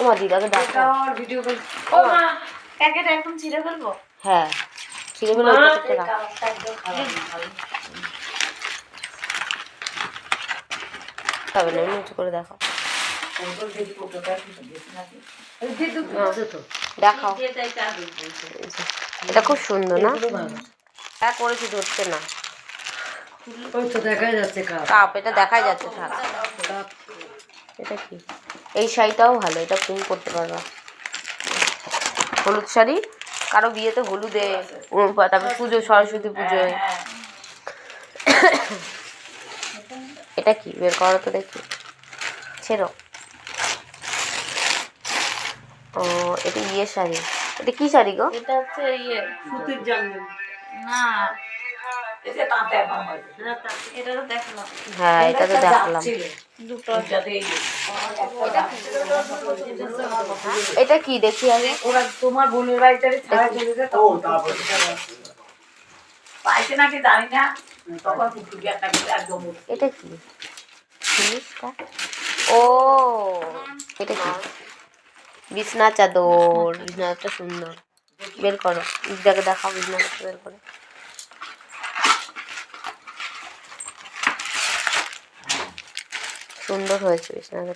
ওমা দিদাকে ডাকো। Video call. ও মা প্যাকেট একদম ছিঁড়ে ফেলবো। হ্যাঁ ছিঁড়ে ফেলে ওই প্যাকেটটা রাখ। তবে না উঁচু করে দেখাও। দেখাও, এটা খুব সুন্দর না? হ্যাঁ করেছি, ধরছে না। দেখা যাচ্ছে কাপ, এটা দেখাই যাচ্ছে। থাক, এটা কি? এই শাড়িটাও ভালো, এটা তুমি পরতে পারবা। হলুদ শাড়ি, কারো বিয়েতে হলুদে, তারপর পুজো, সরস্বতী পুজোয়। এটা কি বের করো তো দেখি, ছেড়ো। ও এটা ইয়ে শাড়ি, এটা কি শাড়ি গো? এটা হচ্ছে ইয়ে সুতির জামদানি না, এটা তো দেখলাম। হ্যাঁ এটা তো দেখলাম। দুটো এটা কি দেখি আমি? ওরা তোমার বোনের বাড়িটারে ছাড়া চলে যায় তখন পাইছে নাকি জানি না, তখন একদম। এটা কি জিনিসটা? ও এটা কি? বিছনা চাদর। বিছনাটা সুন্দর, বের করো, দিদাকে দেখাও বিছনাটা বের করে। সুন্দর হয়েছে বিছনাটা।